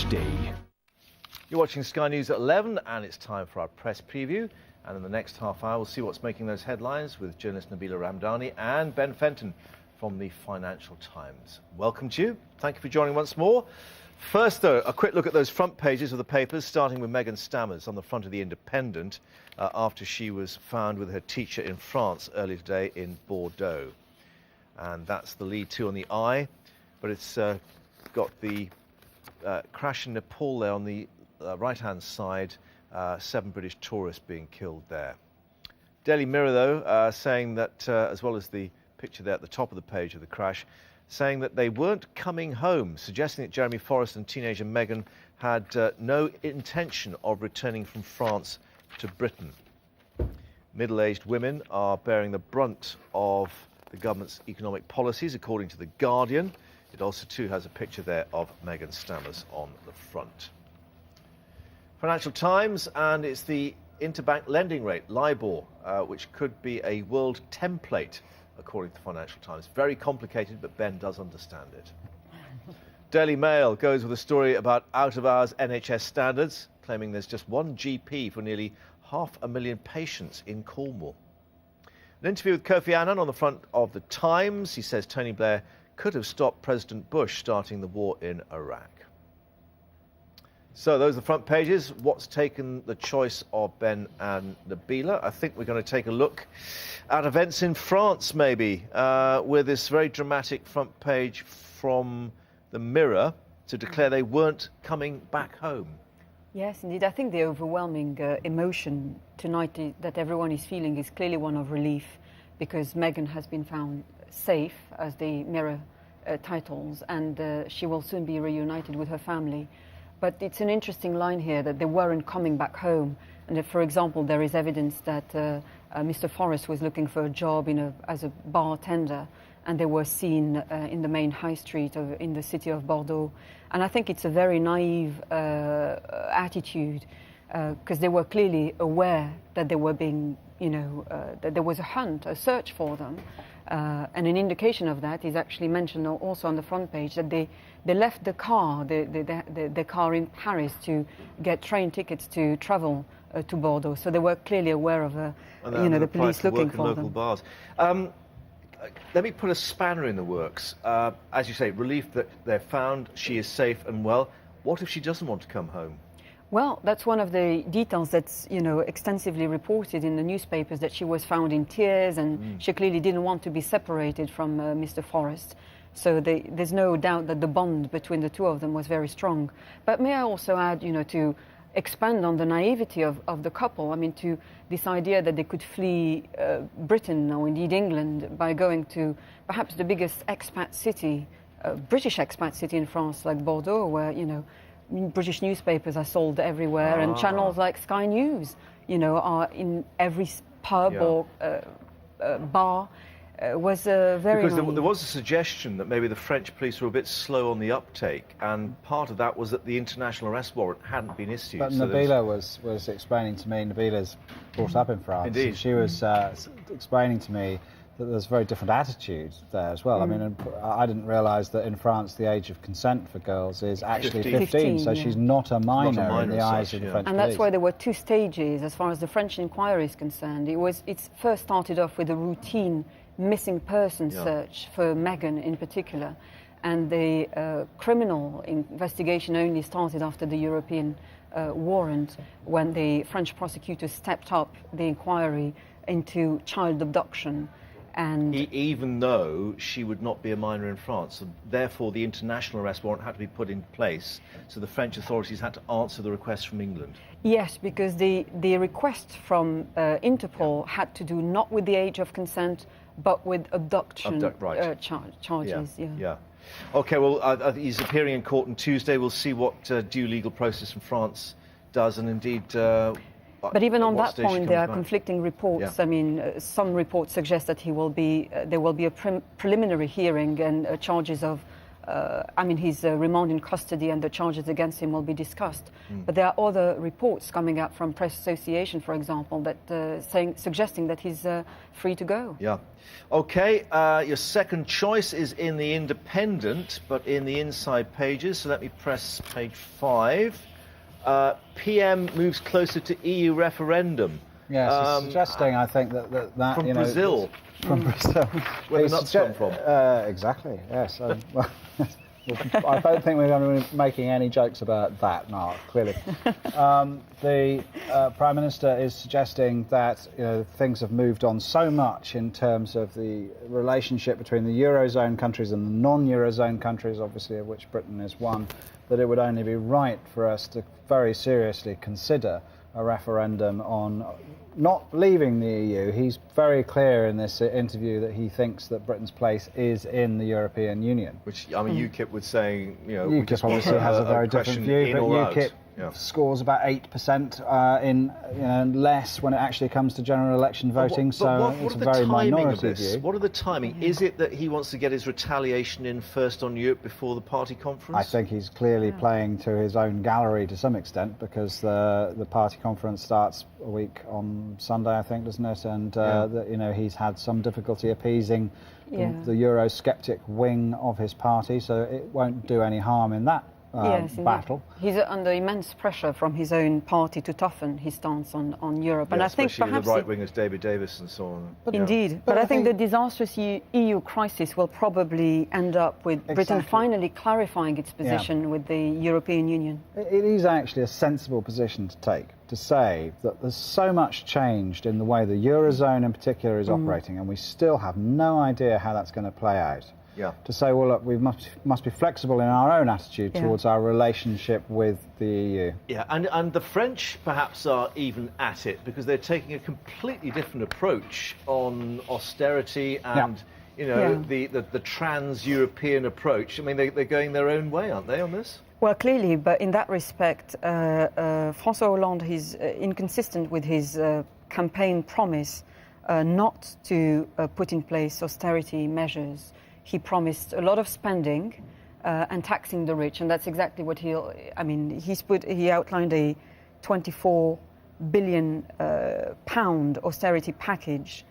HD. You're watching Sky News at 11 and it's time for our press preview. And in the next half hour, we'll see what's making those headlines with journalist Nabila Ramdani and Ben Fenton from the Financial Times. Welcome to you. Thank you for joining once more. First, though, a quick look at those front pages of the papers, starting with Megan Stammers on the front of The Independent after she was found with her teacher in France earlier today in Bordeaux. And that's the lead too on the eye, but it's got the crash in Nepal there on the right-hand side, 7 British tourists being killed there. Daily Mirror, though, saying that, as well as the picture there at the top of the page of the crash, saying that they weren't coming home, suggesting that Jeremy Forrest and teenager Megan had no intention of returning from France to Britain. Middle-aged women are bearing the brunt of the government's economic policies, according to The Guardian. It also, too, has a picture there of Megan Stammers on the front. Financial Times, and it's the interbank lending rate, LIBOR, which could be a world template, according to Financial Times. Very complicated, but Ben does understand it. Daily Mail goes with a story about out-of-hours NHS standards, claiming there's just one GP for nearly 500,000 patients in Cornwall. An interview with Kofi Annan on the front of The Times. He says Tony Blair could have stopped President Bush starting the war in Iraq. So those are the front pages. What's taken the choice of Ben and Nabila? I think we're going to take a look at events in France, maybe, with this very dramatic front page from the Mirror to declare they weren't coming back home. Yes, indeed. I think the overwhelming emotion tonight that everyone is feeling is clearly one of relief, because Meghan has been found safe, as the Mirror titles, and she will soon be reunited with her family. But it's an interesting line here that they weren't coming back home. And if, for example, there is evidence that Mr. Forrest was looking for a job as a bartender, and they were seen in the main high street in the city of Bordeaux. And I think it's a very naive attitude, because they were clearly aware that they were being, that there was a hunt, a search for them. And an indication of that is actually mentioned also on the front page, that they left the car in Paris to get train tickets to travel to Bordeaux. So they were clearly aware of the police looking for them. Bars. Let me put a spanner in the works. As you say, relief that they're found, she is safe and well. What if she doesn't want to come home? Well, that's one of the details that's, extensively reported in the newspapers, that she was found in tears and she clearly didn't want to be separated from Mr. Forrest. So there's no doubt that the bond between the two of them was very strong. But may I also add, to expand on the naivety of the couple, I mean, to this idea that they could flee Britain or indeed England by going to perhaps the biggest expat city, British expat city in France, like Bordeaux, where, British newspapers are sold everywhere, and channels like Sky News, are in every pub or bar. Was very because there was a suggestion that maybe the French police were a bit slow on the uptake, and part of that was that the international arrest warrant hadn't been issued. But so Nabila was explaining to me. Nabila's brought up in France. Indeed. And she was explaining to me that there's very different attitudes there as well. I mean, I didn't realise that in France the age of consent for girls is actually 15, so she's not a minor in the eyes of the French police. And that's why there were 2 stages as far as the French inquiry is concerned. It first started off with a routine missing person search for Meghan in particular, and the criminal investigation only started after the European warrant, when the French prosecutors stepped up the inquiry into child abduction. And even though she would not be a minor in France, so therefore the international arrest warrant had to be put in place, so the French authorities had to answer the request from England. Yes, because the request from Interpol had to do not with the age of consent, but with abduction charges. Yeah. OK, well, he's appearing in court on Tuesday. We'll see what due legal process in France does, and indeed... But even on that point, there are conflicting reports. Yeah. I mean, some reports suggest that there will be a preliminary hearing and charges of I mean, his remand in custody and the charges against him will be discussed. But there are other reports coming out from Press Association, for example, that suggesting that he's free to go. Yeah. Okay, your second choice is in the Independent, but in the inside pages. So let me press page 5. PM moves closer to EU referendum. Yes, he's suggesting, I think, that from you know, Brazil. From Brazil. Where the nuts come from. Exactly, yes. Well, I don't think we're going to be making any jokes about that, Mark, clearly. The Prime Minister is suggesting that things have moved on so much in terms of the relationship between the Eurozone countries and the non-Eurozone countries, obviously of which Britain is one, that it would only be right for us to very seriously consider a referendum on not leaving the EU. He's very clear in this interview that he thinks that Britain's place is in the European Union. Which, I mean, UKIP would say, UKIP obviously has a very different view, but UKIP scores about 8% in less when it actually comes to general election voting, so it's a very minority view. What are the timing? Is it that he wants to get his retaliation in first on Europe before the party conference? I think he's clearly playing to his own gallery to some extent, because the party conference starts a week on Sunday, I think, doesn't it? And he's had some difficulty appeasing the Eurosceptic wing of his party, so it won't do any harm in that battle. He's under immense pressure from his own party to toughen his stance on Europe, and I think perhaps the right wingers, David Davis and so on. Indeed, but I think the disastrous EU crisis will probably end up with Britain finally clarifying its position with the European Union. It is actually a sensible position to take, to say that there's so much changed in the way the Eurozone in particular is operating, and we still have no idea how that's going to play out. Yeah. To say, well, look, we must be flexible in our own attitude towards our relationship with the EU. Yeah, and the French perhaps are even at it, because they're taking a completely different approach on austerity and the trans-European approach. I mean, they're going their own way, aren't they, on this? Well, clearly, but in that respect, François Hollande is inconsistent with his campaign promise not to put in place austerity measures. He promised a lot of spending and taxing the rich, and that's exactly what he outlined a 24 billion pound austerity package,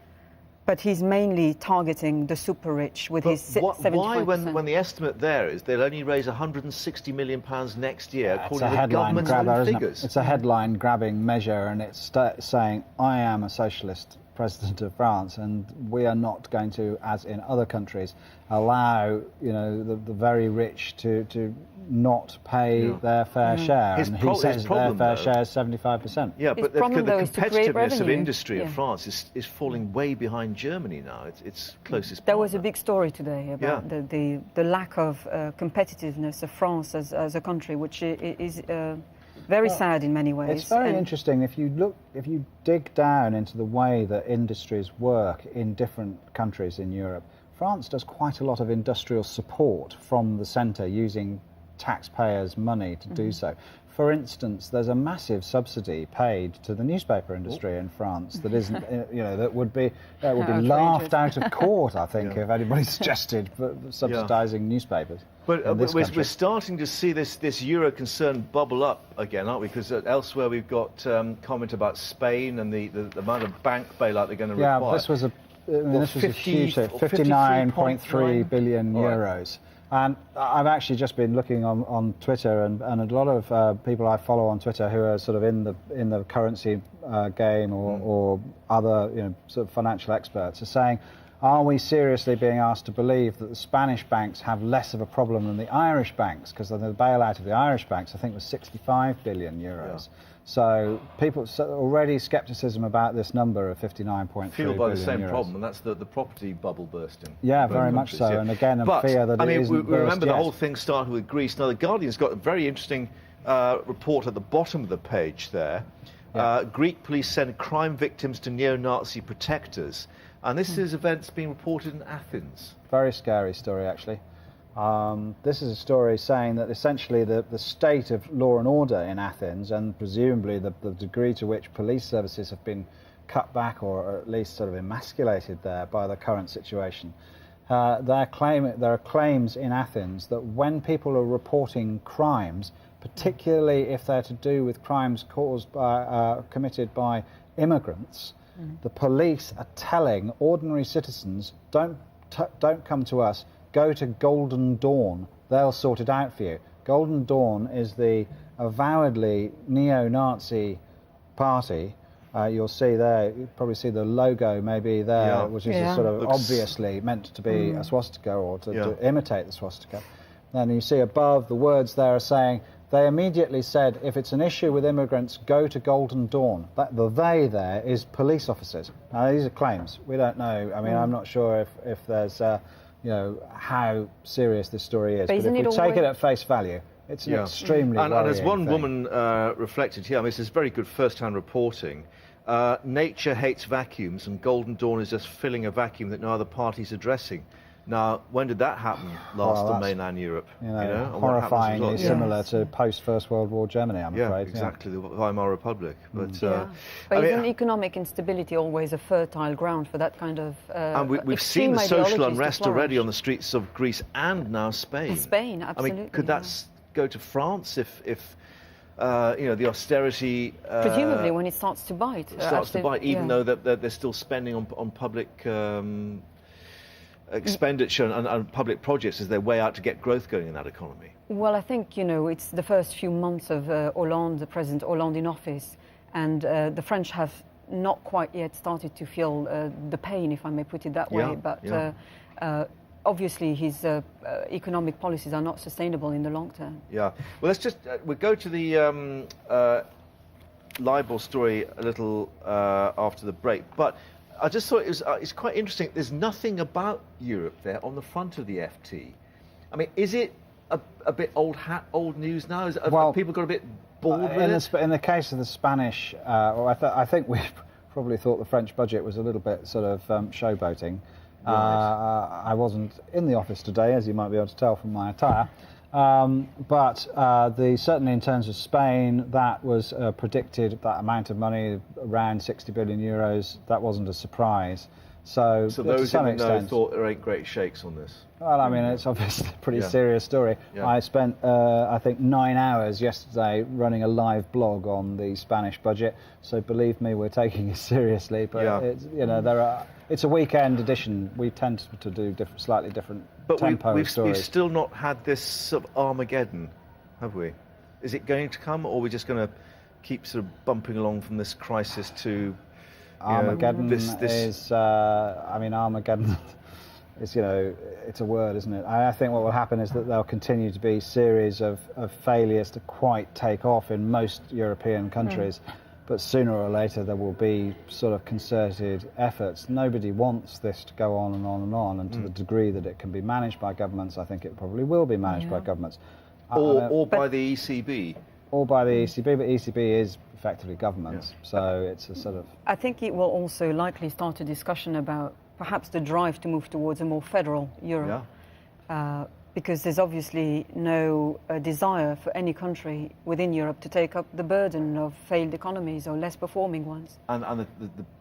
but he's mainly targeting the super rich with his 75%. Why, when the estimate there is they'll only raise £160 million next year, according to the government's own figures? It's a headline-grabbing measure, and it's saying, I am a socialist President of France, and we are not going to, as in other countries, allow the very rich to not pay their fair share. And he says their fair share is 75%. Yeah, but the competitiveness of industry in France is falling way behind Germany now. It's closest. There was a big story today about the lack of competitiveness of France as a country, which is very sad in many ways. It's very interesting if you dig down into the way that industries work in different countries in Europe. France does quite a lot of industrial support from the centre, using taxpayers' money to do so. For instance, there's a massive subsidy paid to the newspaper industry in France that isn't, that would be laughed out of court, I think, if anybody suggested subsidising newspapers. But we're starting to see this euro concern bubble up again, aren't we? Because elsewhere we've got comment about Spain and the amount of bank bailout they're going to require. Yeah, this was a huge, 59.3 billion euros. And I've actually just been looking on Twitter, and a lot of people I follow on Twitter who are sort of in the currency game or other sort of financial experts are saying, are we seriously being asked to believe that the Spanish banks have less of a problem than the Irish banks? Because the bailout of the Irish banks, I think, was 65 billion euros. Yeah. So already scepticism about this number of 59.3 billion fueled by the same problem, and that's the property bubble bursting. Yeah, very much so. Yeah. And again, a fear that it isn't we remember the whole thing started with Greece. Now, the Guardian's got a very interesting report at the bottom of the page there. Yeah. Greek police send crime victims to neo-Nazi protectors. And this is events being reported in Athens. Very scary story, actually. This is a story saying that essentially the state of law and order in Athens, and presumably the degree to which police services have been cut back or at least sort of emasculated there by the current situation, there are claims in Athens that when people are reporting crimes, particularly if they're to do with crimes committed by immigrants, the police are telling ordinary citizens, don't come to us, go to Golden Dawn, they'll sort it out for you. Golden Dawn is the avowedly neo-Nazi party. You'll see there, you probably see the logo maybe there, which is a sort of obviously meant to be a swastika or to imitate the swastika. Then you see above the words there are saying, they immediately said, if it's an issue with immigrants, go to Golden Dawn. The they there is police officers. Now, these are claims. We don't know. I mean, I'm not sure if there's, how serious this story is. But if we take it at face value, it's an extremely worrying and as one thing. woman reflected here, I mean, this is very good first-hand reporting. Nature hates vacuums, and Golden Dawn is just filling a vacuum that no other party's addressing. Now, when did that happen last in mainland Europe? Horrifyingly similar to post-First World War Germany, I'm afraid. Exactly, the Weimar Republic. But, but isn't economic instability always a fertile ground for that kind of and we've seen the social unrest already on the streets of Greece and now Spain. Spain, absolutely. I mean, could that go to France if the austerity... presumably when it starts to bite. Even though they're still spending on public... expenditure and public projects as their way out to get growth going in that economy? Well, I think, it's the first few months of President Hollande in office, and the French have not quite yet started to feel the pain, if I may put it that way, but obviously his economic policies are not sustainable in the long term. Yeah. Well, let's just we'll go to the libel story a little after the break, but I just thought it's quite interesting. There's nothing about Europe there on the front of the FT. I mean, is it a bit old news now? Have people got a bit bored with it? In the case of the Spanish, I think we probably thought the French budget was a little bit sort of showboating. Right. I wasn't in the office today, as you might be able to tell from my attire. But certainly in terms of Spain, that was predicted, that amount of money, around 60 billion euros, that wasn't a surprise. So those who know thought there ain't great shakes on this. Well, I mean, it's obviously a pretty serious story. Yeah. I spent, I think, 9 hours yesterday running a live blog on the Spanish budget. So believe me, we're taking it seriously. But it's a weekend edition. We tend to do slightly different tempo stories. We've still not had this sort of Armageddon, have we? Is it going to come, or are we just going to keep sort of bumping along from this crisis to... Armageddon is, Armageddon is, it's a word, isn't it? I think what will happen is that there'll continue to be series of failures to quite take off in most European countries, but sooner or later there will be sort of concerted efforts. Nobody wants this to go on and on and on, and to the degree that it can be managed by governments, I think it probably will be managed by governments. Or by the ECB. Or by the ECB, but ECB is effectively governments, so it's a sort of... I think it will also likely start a discussion about perhaps the drive to move towards a more federal Europe, because there's obviously no desire for any country within Europe to take up the burden of failed economies or less performing ones. And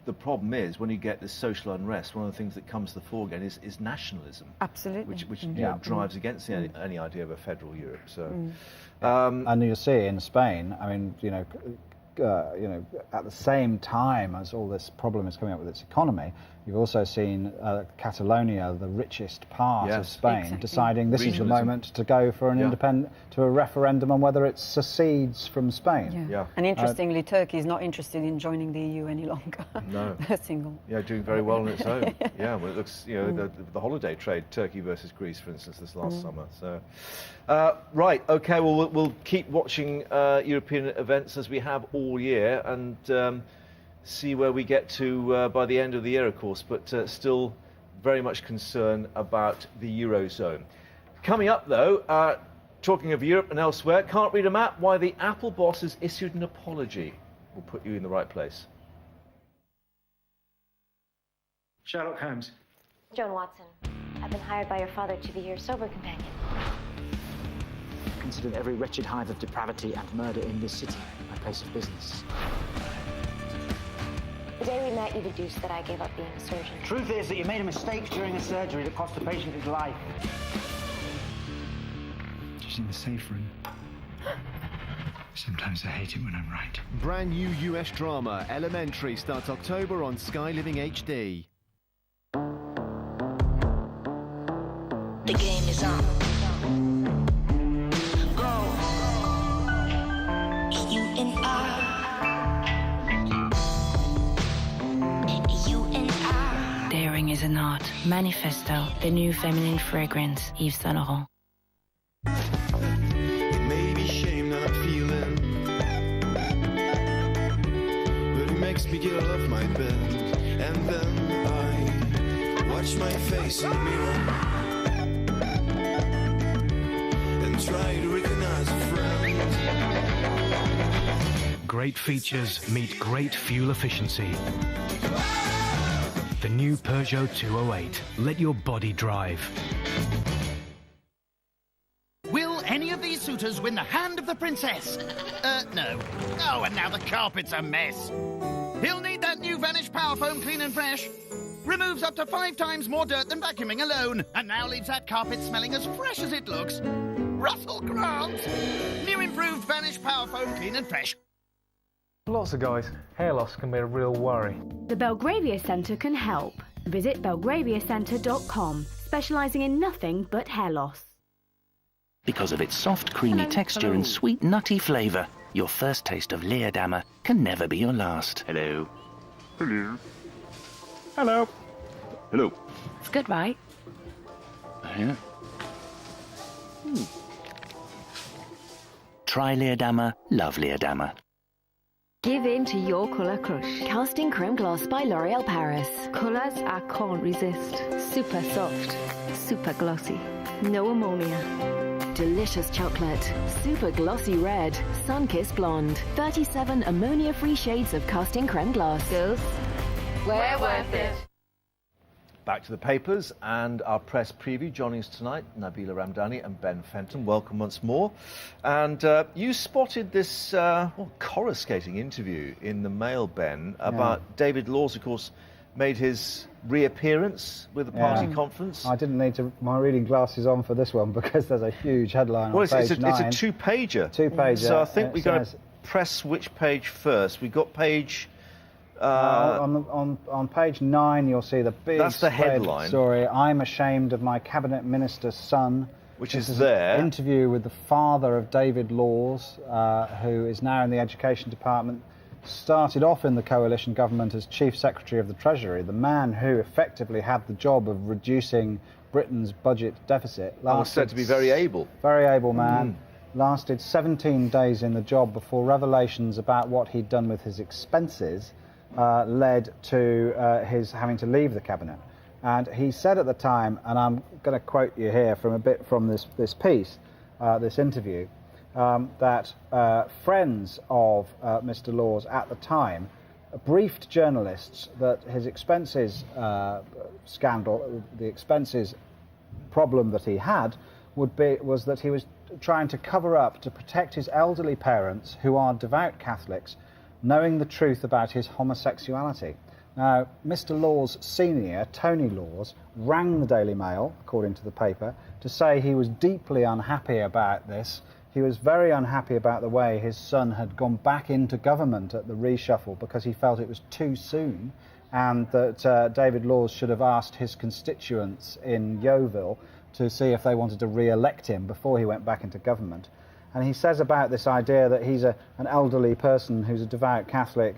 the problem is, when you get this social unrest, one of the things that comes to the fore again is nationalism. Absolutely. Which drives against any idea of a federal Europe. So, and you see in Spain, I mean, at the same time as all this problem is coming up with its economy, you've also seen Catalonia, the richest part of Spain, deciding this is the moment to go for an a referendum on whether it secedes from Spain. And interestingly, Turkey is not interested in joining the EU any longer. No. They're single. Yeah, doing very well on its own. Well, it looks, the holiday trade, Turkey versus Greece, for instance, this last summer. So, right, okay, well, we'll keep watching European events as we have all year, and see where we get to by the end of the year, of course, but still very much concerned about the Eurozone. Coming up, though, talking of Europe and elsewhere, can't read a map, why the Apple boss has issued an apology. We'll put you in the right place. Sherlock Holmes. Joan Watson. I've been hired by your father to be your sober companion. Considered every wretched hive of depravity and murder in this city my place of business. The day we met, you deduced that I gave up being a surgeon. Truth is that you made a mistake during a surgery that cost the patient his life. She's in the safe room. Sometimes I hate it when I'm right. Brand new US drama, Elementary, starts October on Sky Living HD. The game is on. Go. You and I. Daring is an art. Manifesto, the new feminine fragrance, Yves Saint Laurent. It may be shame not feeling, but it makes me get off my bed. And then I watch my face in the mirror and try to recognize a friend. Great features meet great fuel efficiency. The new Peugeot 208. Let your body drive. Will any of these suitors win the hand of the princess? No. Oh, and now the carpet's a mess. He'll need that new Vanish Power Foam Clean and Fresh. Removes up to 5 times more dirt than vacuuming alone, and now leaves that carpet smelling as fresh as it looks. Russell Grant! New improved Vanish Power Foam Clean and Fresh. Lots of guys, hair loss can be a real worry. The Belgravia Centre can help. Visit belgraviacentre.com, specialising in nothing but hair loss. Because of its soft, creamy texture and sweet, nutty flavour, your first taste of Leerdammer can never be your last. Hello. Hello. Hello. Hello. It's good, right? Yeah. Try Leerdammer, love Leerdammer. Give in to your colour crush. Casting Creme Gloss by L'Oréal Paris. Colours I can't resist. Super soft. Super glossy. No ammonia. Delicious chocolate. Super glossy red. Sun-kissed blonde. 37 ammonia-free shades of Casting Creme Gloss. Girls, we're worth it. Back to the papers and our press preview. Joining us tonight, Nabila Ramdani and Ben Fenton. Welcome once more. And you spotted this coruscating interview in the Mail, Ben, about David Laws, of course, made his reappearance with the party conference. I didn't need my reading glasses on for this one because there's a huge headline on page 9. It's a two-pager. Two-pager. So I think we're going to press which page first. We got page... on page 9, you'll see the big that's the headline story. I'm ashamed of my cabinet minister's son, which is there. An interview with the father of David Laws, who is now in the Education Department. Started off in the coalition government as Chief Secretary of the Treasury, the man who effectively had the job of reducing Britain's budget deficit. Was said to be very able. Very able man. Lasted 17 days in the job before revelations about what he'd done with his expenses led to his having to leave the cabinet. And he said at the time, and I'm going to quote you here from a bit from this piece, this interview, that friends of Mr. Laws at the time briefed journalists that his expenses scandal, the expenses problem that he had was that he was trying to cover up to protect his elderly parents, who are devout Catholics, knowing the truth about his homosexuality. Now, Mr. Laws Sr., Tony Laws, rang the Daily Mail, according to the paper, to say he was deeply unhappy about this. He was very unhappy about the way his son had gone back into government at the reshuffle because he felt it was too soon, and that David Laws should have asked his constituents in Yeovil to see if they wanted to re-elect him before he went back into government. And he says about this idea that he's an elderly person who's a devout Catholic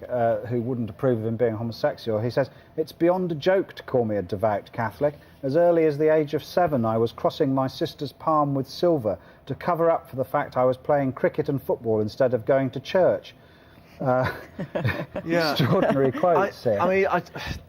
who wouldn't approve of him being homosexual. He says, "It's beyond a joke to call me a devout Catholic. As early as the age of 7, I was crossing my sister's palm with silver to cover up for the fact I was playing cricket and football instead of going to church." Extraordinary quotes here. I mean,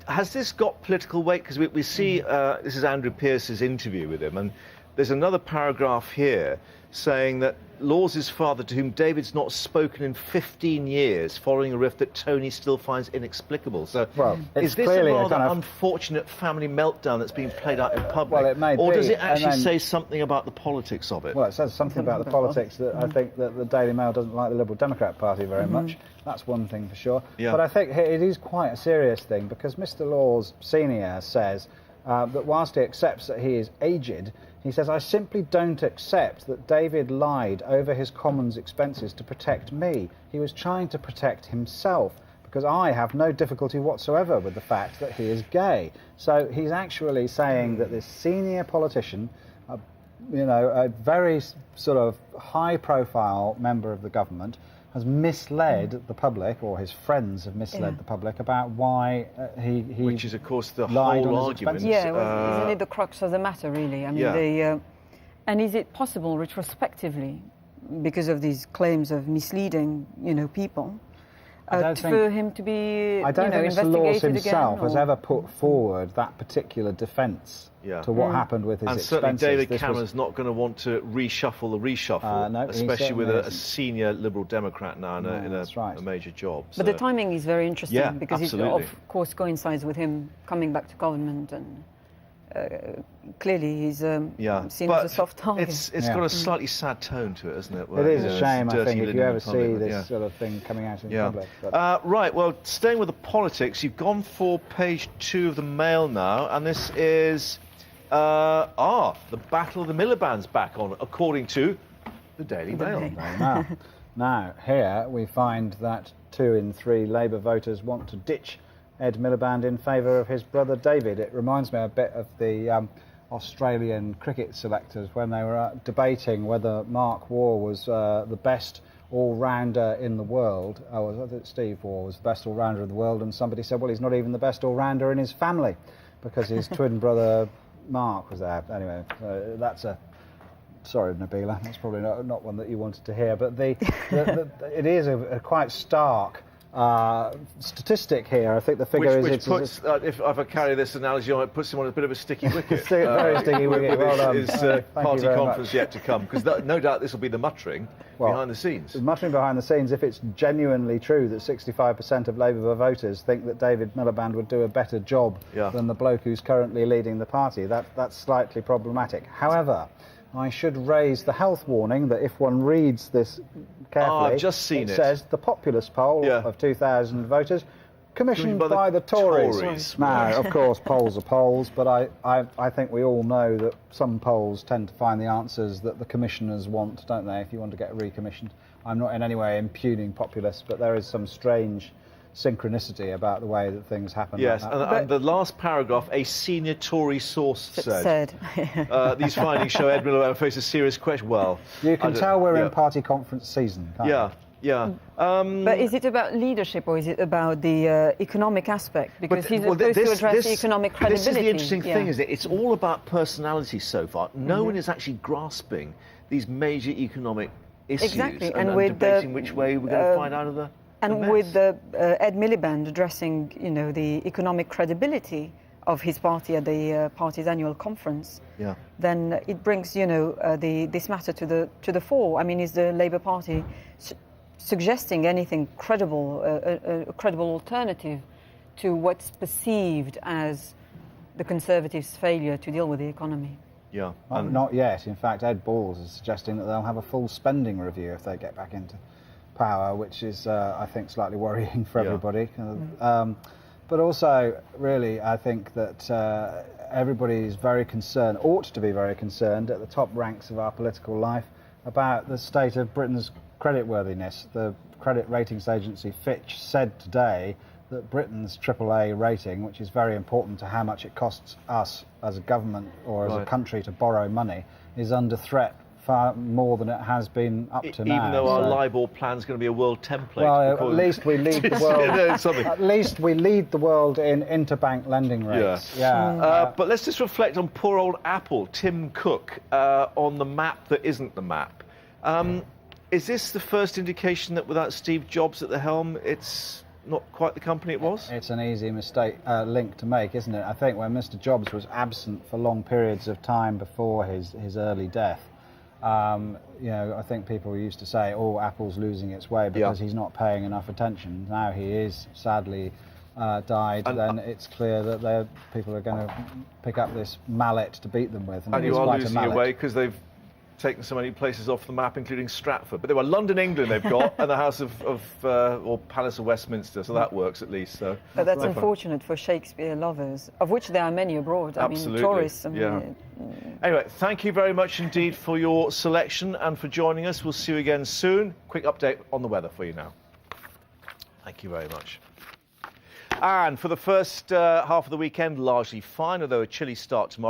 has this got political weight? Because we see, this is Andrew Pearce's interview with him, and there's another paragraph here saying that Lawes' father, to whom David's not spoken in 15 years, following a rift that Tony still finds inexplicable. So, is this a rather unfortunate family meltdown that's being played out in public? Well, it may or be, does it actually say something about the politics of it? Well, it says something about the politics that I think that the Daily Mail doesn't like the Liberal Democrat Party very much. That's one thing for sure. Yeah. But I think it is quite a serious thing, because Mr. Lawes Senior says that whilst he accepts that he is aged, he says, I simply don't accept that David lied over his Commons expenses to protect me. He was trying to protect himself, because I have no difficulty whatsoever with the fact that he is gay. So he's actually saying that this senior politician, a very sort of high-profile member of the government, has misled the public, or his friends have misled the public about why he which is, of course, the lied whole on his argument. expenses. Yeah, well, isn't it the crux of the matter, really? I mean, and is it possible, retrospectively, because of these claims of misleading, people, for him to be, I don't think Mr. Lawes himself has ever put forward that particular defence to what happened with his expenses. And certainly David Cameron's not going to want to reshuffle the reshuffle, no, especially with a senior Liberal Democrat now in a major job. But the timing is very interesting, because absolutely. it, of course, coincides with him coming back to government, and clearly he's seen as a soft target. It's got a slightly sad tone to it, isn't it? It is a shame, I think, if you ever see this sort of thing coming out in public. But right, well, staying with the politics, you've gone for page 2 of the Mail now, and this is the Battle of the Miliband's back on, according to the Daily Mail. Now, here we find that 2 in 3 Labour voters want to ditch Ed Miliband in favour of his brother David. It reminds me a bit of the Australian cricket selectors when they were debating whether Mark Waugh was the best all-rounder in the world. I think Steve Waugh was the best all-rounder in the world, and somebody said, well, he's not even the best all-rounder in his family, because his twin brother Mark was there. Anyway, that's a... Sorry, Nabila, that's probably not one that you wanted to hear, but it is a quite stark statistic here. I think the figure which puts, if I carry this analogy on, it puts him on a bit of a sticky wicket. Very sticky wicket. Well done. His party conference yet to come, because no doubt this will be the muttering behind the scenes. Muttering behind the scenes, if it's genuinely true that 65% of Labour voters think that David Miliband would do a better job than the bloke who's currently leading the party, that's slightly problematic. However, I should raise the health warning that if one reads this carefully, I've just seen it. It says the populace poll of 2,000 voters commissioned by the Tories. Now, of course, polls are polls, but I think we all know that some polls tend to find the answers that the commissioners want, don't they, if you want to get recommissioned. I'm not in any way impugning populace, but there is some strange synchronicity about the way that things happen. Yes, like and the last paragraph, a senior Tory source said these findings show Ed Miliband faces serious question. Well, you can tell we're in party conference season, can't you? Yeah. But is it about leadership, or is it about the economic aspect? Because he's supposed to address the economic credibility. This is the interesting thing, isn't it? It's all about personality so far. No one is actually grasping these major economic issues and debating which way we're going to find out of the And with Ed Miliband addressing, the economic credibility of his party at the party's annual conference, then it brings, this matter to the fore. I mean, is the Labour Party suggesting anything credible, a credible alternative to what's perceived as the Conservatives' failure to deal with the economy? Yeah, not yet. In fact, Ed Balls is suggesting that they'll have a full spending review if they get back into power, which is, I think, slightly worrying for everybody. But also, really, I think that everybody is very concerned, ought to be very concerned, at the top ranks of our political life about the state of Britain's creditworthiness. The credit ratings agency Fitch said today that Britain's AAA rating, which is very important to how much it costs us as a government or as a country to borrow money, is under threat far more than it has been up to now. Even though our LIBOR plan is going to be a world template. Well, at least we lead the world. At least we lead the world in interbank lending rates. But let's just reflect on poor old Apple, Tim Cook, on the map that isn't the map. Is this the first indication that without Steve Jobs at the helm, it's not quite the company it was? It's an easy mistake link to make, isn't it? I think when Mr. Jobs was absent for long periods of time before his early death, I think people used to say, "Oh, Apple's losing its way because he's not paying enough attention." Now he is sadly died, then it's clear that people are going to pick up this mallet to beat them with. And you are losing your way because they've taken so many places off the map, including Stratford. But they were London, England they've got, and the House or Palace of Westminster, so that works at least. So. But that's unfortunate for Shakespeare lovers, of which there are many abroad. Absolutely. I mean, tourists. Anyway, thank you very much indeed for your selection and for joining us. We'll see you again soon. Quick update on the weather for you now. Thank you very much. And for the first half of the weekend, largely fine, although a chilly start tomorrow.